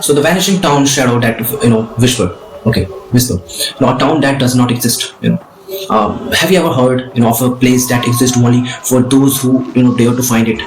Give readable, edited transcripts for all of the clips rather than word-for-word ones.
So the vanishing town shadow that whisper. Okay, whisper. A town that does not exist. Have you ever heard of a place that exists only for those who dare to find it?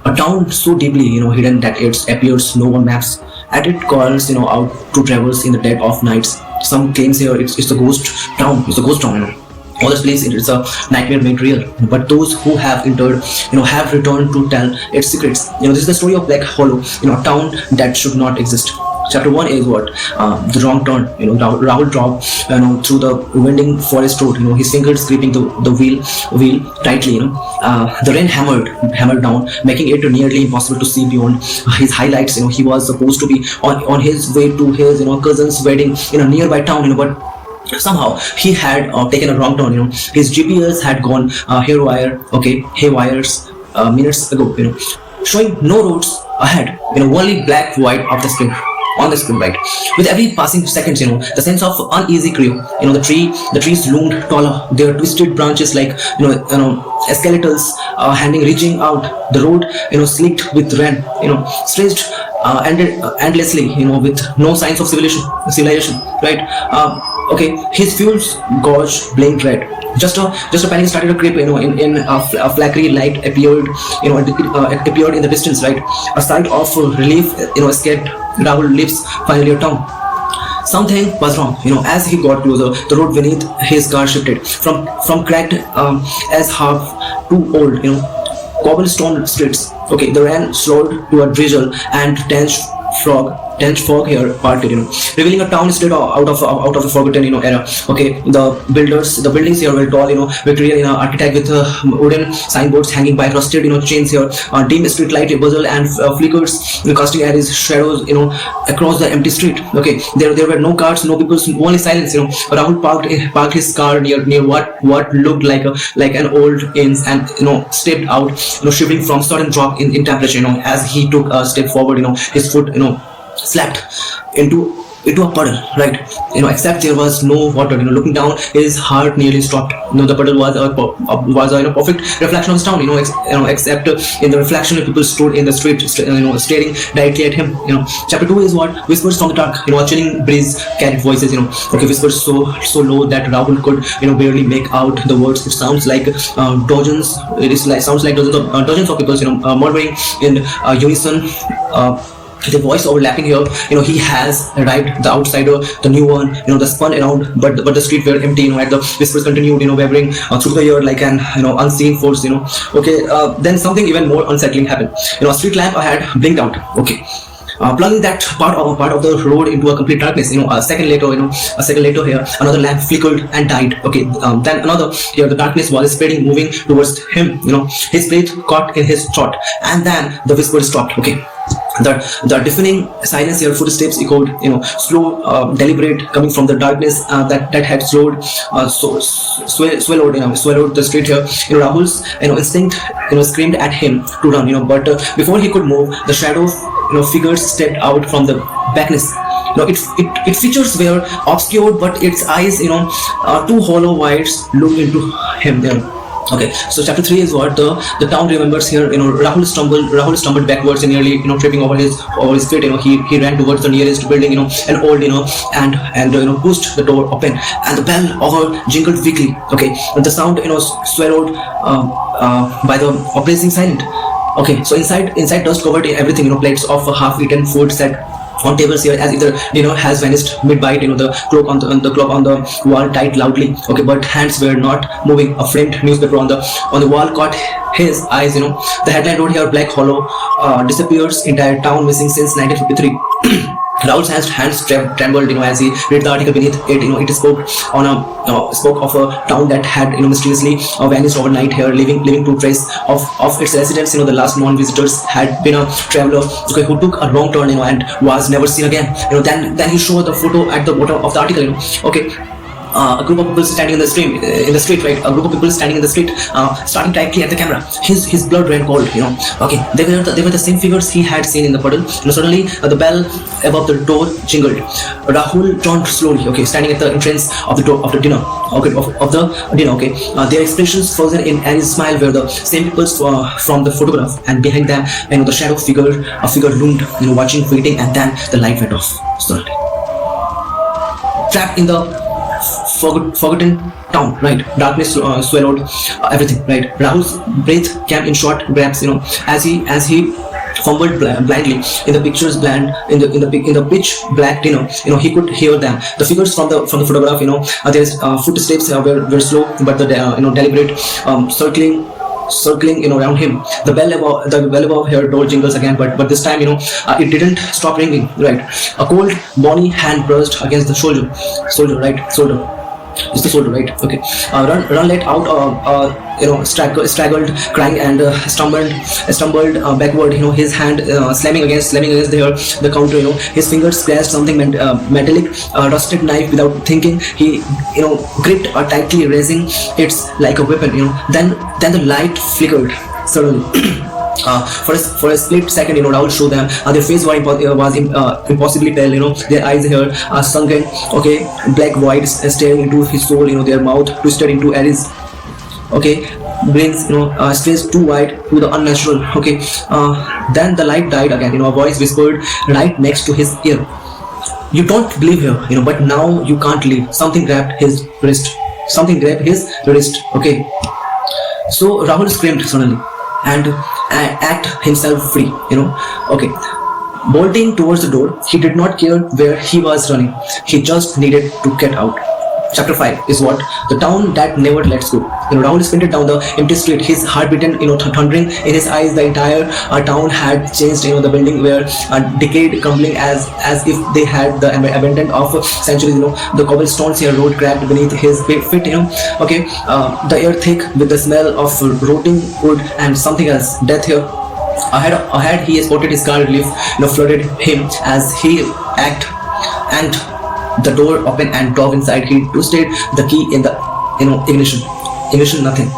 A town so deeply hidden that it appears no one maps, and it calls out to travelers in the dead of nights. Some claims here it's a ghost town. It's a ghost town. Others place it's a nightmare made real. But those who have entered, have returned to tell its secrets. This is the story of Black Hollow, a town that should not exist. Chapter 1 is what? The wrong turn. Rahul drove through the winding forest road. His fingers gripping the wheel tightly. The rain hammered down, making it nearly impossible to see beyond his highlights. He was supposed to be on his way to his cousin's wedding in a nearby town. But somehow he had taken a wrong turn. His GPS had gone haywires minutes ago. Showing no roads ahead. Only black white of the screen. On the screen, right? With every passing second, the sense of uneasy grew. The trees loomed taller. Their twisted branches, like skeletals, reaching out. The road, slicked with rain. Stretched endlessly. With no signs of civilization, right? His fuels gorge blinked red. Just a panic started to creep. In a flickering light appeared. It appeared in the distance, right? A sight of relief. Escaped Rahul's lips, finally a tongue. Something was wrong. As he got closer, the road beneath his car shifted from cracked as half too old. Cobblestone streets. The rain slowed to a drizzle, and dense fog here parted, revealing a town straight out of a forgotten, era. The buildings here were tall, Victorian, architect with wooden signboards hanging by rusted, chains here. Dim street light buzzle and flickers, casting airs shadows, across the empty street. There were no cars, no people, only silence. Rahul parked his car near what looked like an old inn, and stepped out, shivering from sudden drop in temperature. As he took a step forward, his foot slapped into a puddle, right? Except there was no water. Looking down, his heart nearly stopped. The puddle was a perfect reflection of his town. Except in the reflection, people stood in the street, staring directly at him. Chapter 2 is what? Whispers from the dark. A chilling breeze carried voices. Whispers so low that Rahul could barely make out the words. It sounds like dozens. Sounds like dozens of people murmuring in unison. The voice overlapping here. He has arrived. The outsider, the new one. The spun around, but the street were empty. And the whispers continued, wavering through the air like an unseen force. Then something even more unsettling happened. A street lamp ahead blinked out. Plugging that part of the road into a complete darkness. A second later here, another lamp flickered and died. Then another. Here, the darkness was spreading, moving towards him. His breath caught in his throat, and then the whisper stopped. The deafening silence here, footsteps echoed, slow, deliberate, coming from the darkness that had swallowed the street here. Rahul's instinct screamed at him to run, but before he could move, the shadow figures stepped out from the blackness. Its features were obscured, but its eyes, two hollow whites looked into him. So chapter 3 is what the town remembers here. Rahul stumbled backwards and nearly tripping over his feet. He ran towards the nearest building, an old and pushed the door open, and the bell over jingled weakly. And the sound swallowed by the oppressing silence. So inside dust covered everything. Plates of half-eaten food set on tables here, as either has vanished mid-bite. The clock on the wall tied loudly. But hands were not moving. A framed newspaper on the wall caught his eyes. The headline wrote here: Black Hollow disappears, entire town missing since 1953. Rahul's hands trembled, as he read the article beneath it. It spoke of a town that had, mysteriously vanished overnight here, leaving no trace of its residents. The last known visitors had been a traveler, who took a wrong turn, and was never seen again. Then he showed the photo at the bottom of the article. a group of people standing in the street, right? A group of people standing in the street, starting directly at the camera. His blood ran cold, Okay, they were the same figures he had seen in the puddle. Suddenly the bell above the door jingled. Rahul turned slowly, okay, standing at the entrance of the door of the dinner, okay, of the dinner, okay. Their expressions frozen in Annie's smile were the same people from the photograph, and behind them, the shadow a figure loomed, watching, waiting, and then the light went off suddenly. Trapped in the forgotten town, right? Darkness swallowed everything, right? Rahul's breath came in short grabs, as he fumbled blindly in the pictures bland in the pitch black dinner. He could hear them, the figures from the photograph. There's footsteps were slow, but the deliberate circling around him. The bell above her door jingles again, but this time it didn't stop ringing, right? A cold bony hand brushed against the shoulder, right? Shoulder. It's the shoulder, right? Okay. Run let out, straggled, crying, and stumbled backward. His hand slamming against the counter. His fingers scratched something metallic, rusted knife. Without thinking, he gripped tightly, raising it like a weapon. Then the light flickered suddenly. For a split second, Rahul showed them. Their face was impossibly pale. Their eyes here are sunken. Okay, black voids staring into his soul. Their mouth twisted into Aries. Okay, brains stretched too wide to the unnatural. Okay, then the light died again. A voice whispered right next to his ear. You don't believe here, but now you can't leave. Something grabbed his wrist. Okay, so Rahul screamed suddenly and act himself free, Okay, bolting towards the door. He did not care where he was running. He just needed to get out. Chapter 5 is what? The town that never lets go. Rahul sprinted down the empty street, his heart beating, thundering in his eyes. The entire town had changed. The building were decayed, crumbling as if they had the abandoned of centuries. The cobblestones here road cracked beneath his feet. Okay, the air thick with the smell of rotting wood and something else. Death here. Ahead, he spotted his car. Relief, flooded him as he acted, and the door opened and drove inside. He twisted the key in the ignition, nothing.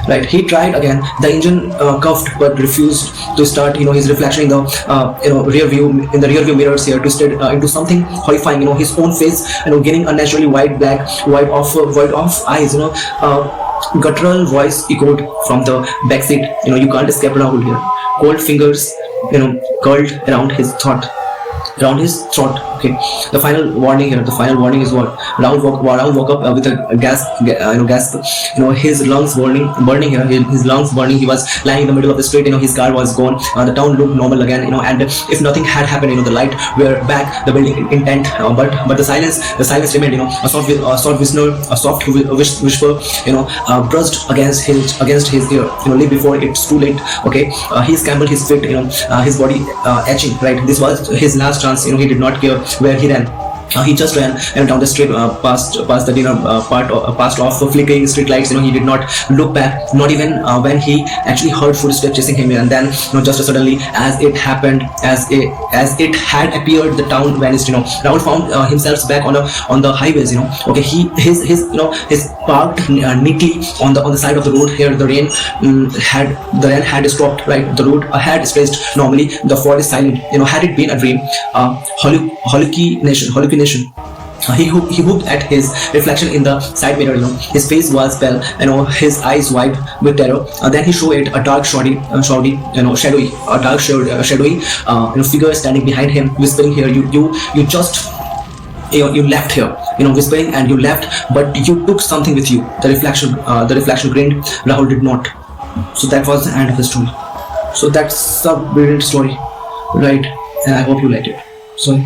Right, he tried again. The engine coughed but refused to start. His reflection in the rear view mirrors here twisted into something horrifying. His own face, getting unnaturally wide off eyes. Guttural voice echoed from the backseat. You can't escape Rahul here. Cold fingers, curled around his throat. Okay, the final warning here. The final warning is what? Rahul woke up with a gasp. His lungs burning here. His lungs burning. He was lying in the middle of the street. His car was gone. The town looked normal again. And if nothing had happened, the light were back. The building intent. But the silence remained. A soft whisper. Brushed against his ear. Leave before it's too late. Okay. He scrambled his feet. His body etching. Right. This was his last chance. He did not care where he ran. He just ran down the street, past the dinner past off the flickering street lights. He did not look back, not even when he actually heard footsteps chasing him. And then, just suddenly, as it had appeared, the town vanished. Rahul found himself back on the highways. Okay, his parked neatly on the side of the road. Here, the rain had stopped. Right, the road had stretched normally. The fog is silent. Had it been a dream, hallucination. He looked at his reflection in the side mirror. His face was pale. His eyes wide with terror. Then he showed a dark, shadowy figure standing behind him, whispering here. You just. You left here, whispering, and you left, but you took something with you. The reflection grinned. Rahul did not. So that was the end of the story. So that's a brilliant story, right? And I hope you liked it. Sorry.